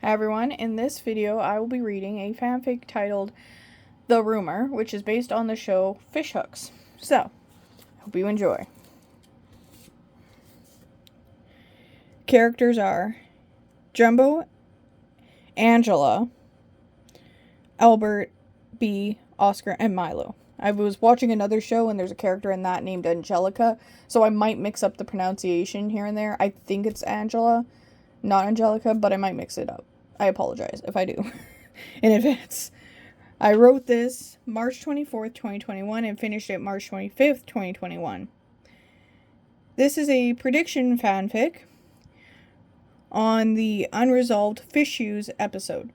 Hi everyone, in this video I will be reading a fanfic titled The Romour, which is based on the show Fish Hooks. So, hope you enjoy. Characters are Jumbo, Angela, Albert, B, Oscar, and Milo. I was watching another show and there's a character in that named Angelica, so I might mix up the pronunciation here and there. I think it's Angela, not Angelica, but I might mix it up. I apologize if I do in advance. I wrote this March 24th, 2021 and finished it March 25th, 2021. This is a prediction fanfic on the Unresolved Fishy episode.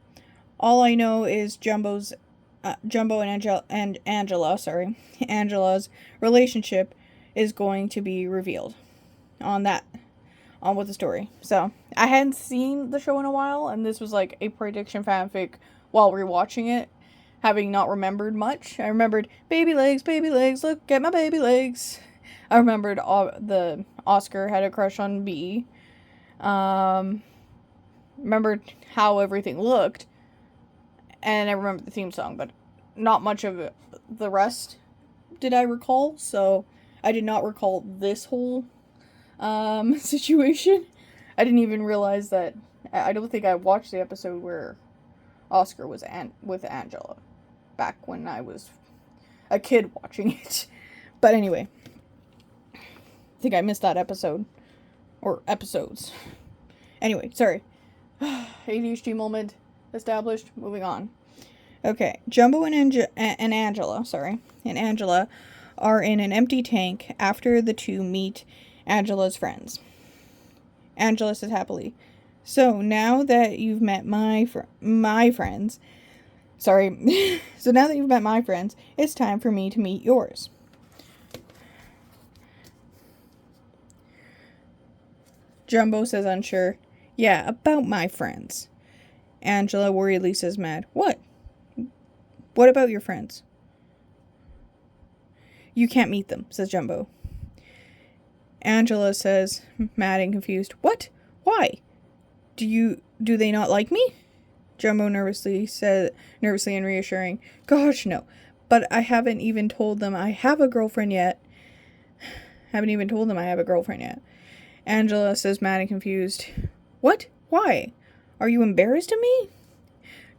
All I know is Jumbo and Angela's relationship is going to be revealed on with the story. So, I hadn't seen the show in a while, and this was like a prediction fanfic while rewatching it, having not remembered much. I remembered baby legs, look at my baby legs. I remembered the Oscar had a crush on B. Remembered how everything looked, and I remember the theme song, but not much of the rest did I recall, so I did not recall this whole situation. I didn't even realize that. I don't think I watched the episode where Oscar was with Angela back when I was a kid watching it. But anyway, I think I missed that episode or episodes. Anyway, sorry. ADHD moment established. Moving on. Okay, Jumbo and Angela are in an empty tank after the two meet Angela's friends. Angela says happily, "So now that you've met my friends, so now that you've met my friends, it's time for me to meet yours." Jumbo says unsure, "Yeah, about my friends." Angela worriedly says mad, "What? What about your friends?" "You can't meet them," says Jumbo. Angela says, mad and confused, "What? Why? Do they not like me?" Jumbo nervously and reassuring, "Gosh, no. But I haven't even told them I have a girlfriend yet." Angela says, mad and confused, "What? Why? Are you embarrassed of me?"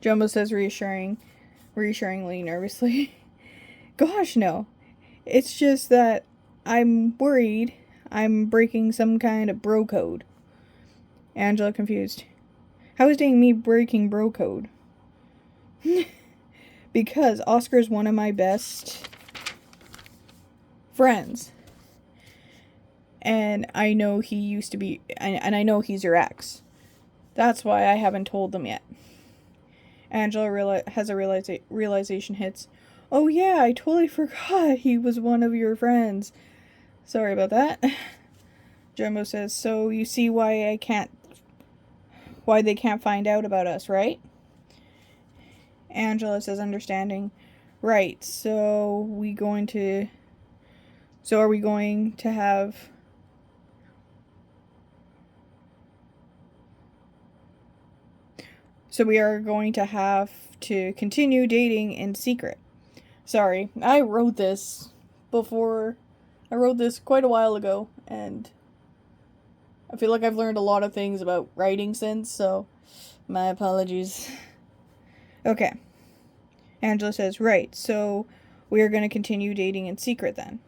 Jumbo says reassuringly, nervously, "Gosh, no. It's just that I'm worried I'm breaking some kind of bro code." Angela confused, "How is dating me breaking bro code?" "Because Oscar's one of my best friends. And I know he used to be, and I know he's your ex. That's why I haven't told them yet." Angela has a realization hits. "Oh yeah, I totally forgot he was one of your friends. Sorry about that." Jumbo says, "So you see why they can't find out about us, right?" Angela says, understanding, "Right, so are we going to have..." "So we are going to have to continue dating in secret." Sorry, I wrote this quite a while ago, and I feel like I've learned a lot of things about writing since, so my apologies. Okay. Angela says, "Right, so we are going to continue dating in secret then."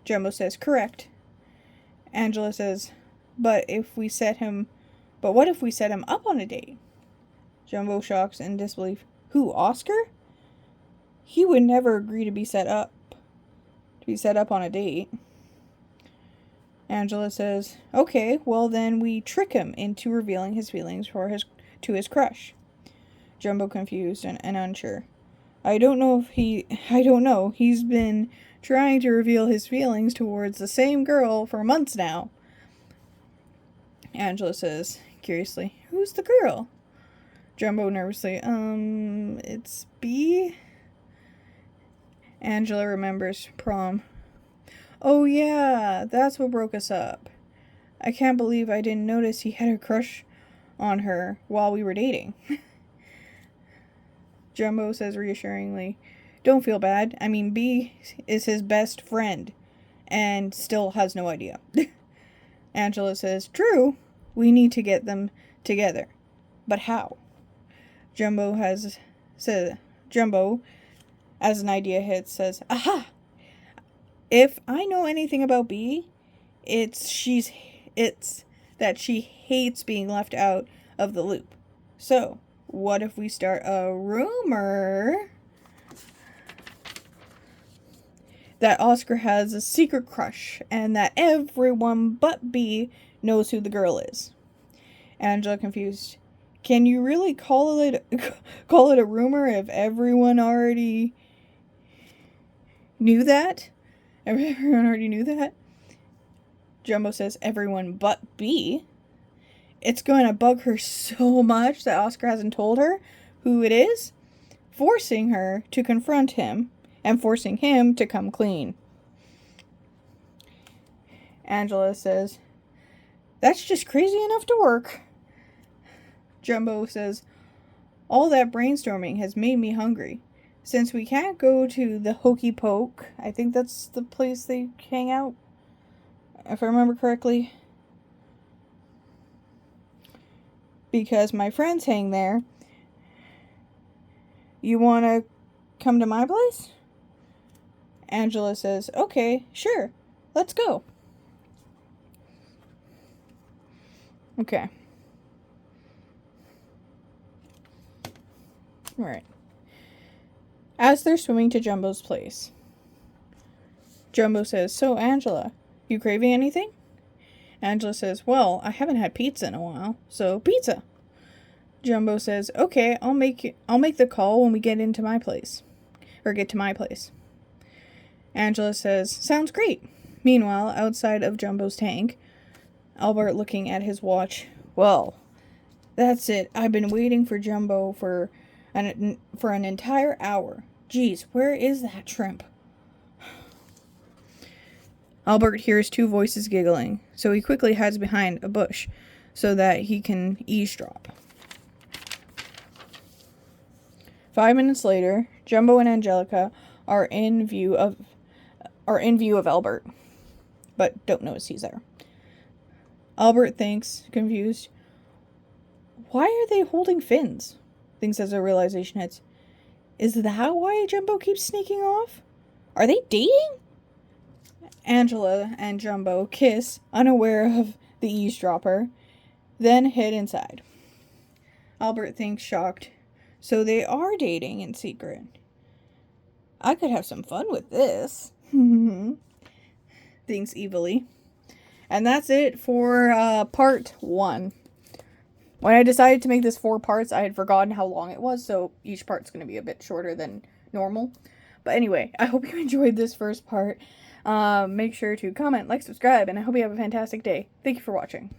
Jumbo says, "Correct." Angela says, what if we set him up on a date?" Jumbo shocks in disbelief, "Who, Oscar? He would never agree to be set up on a date." Angela says, "Okay, well then we trick him into revealing his feelings to his crush." Jumbo confused and unsure, I don't know. He's been trying to reveal his feelings towards the same girl for months now." Angela says, curiously, "Who's the girl?" Jumbo nervously, it's B." Angela remembers prom. "Oh yeah, that's what broke us up. I can't believe I didn't notice he had a crush on her while we were dating. Jumbo says reassuringly, don't feel bad. I mean, B is his best friend and still has no idea. Angela says, true, we need to get them together. But how? Jumbo, as an idea hits, says, aha! If I know anything about B, it's that she hates being left out of the loop. So, what if we start a rumor that Oscar has a secret crush and that everyone but B knows who the girl is? Angela, confused. Can you really call it a rumor if everyone already knew that? Everyone already knew that? Jumbo says everyone but B. It's going to bug her so much that Oscar hasn't told her who it is, forcing her to confront him and forcing him to come clean. Angela says, that's just crazy enough to work. Jumbo says, all that brainstorming has made me hungry. Since we can't go to the Hokey Poke, I think that's the place they hang out, if I remember correctly, because my friends hang there, you want to come to my place? Angela says, okay, sure, let's go. Okay. Alright. As they're swimming to Jumbo's place, Jumbo says, so Angela, you craving anything? Angela says, well, I haven't had pizza in a while, so pizza. Jumbo says, okay, I'll make the call when we get to my place. Angela says, sounds great. Meanwhile, outside of Jumbo's tank, Albert looking at his watch. Well, that's it. I've been waiting for Jumbo for an entire hour. Geez, where is that shrimp? Albert hears two voices giggling, so he quickly hides behind a bush so that he can eavesdrop. 5 minutes later, Jumbo and Angelica are in view of Albert, but don't notice he's there. Albert thinks, confused, why are they holding fins? Thinks as a realization hits. Is that why Jumbo keeps sneaking off? Are they dating? Angela and Jumbo kiss, unaware of the eavesdropper, then head inside. Albert thinks, shocked, so they are dating in secret. I could have some fun with this. Thinks evilly. And that's it for part 1. When I decided to make this 4 parts, I had forgotten how long it was, so each part's going to be a bit shorter than normal. But anyway, I hope you enjoyed this first part. Make sure to comment, like, subscribe, and I hope you have a fantastic day. Thank you for watching.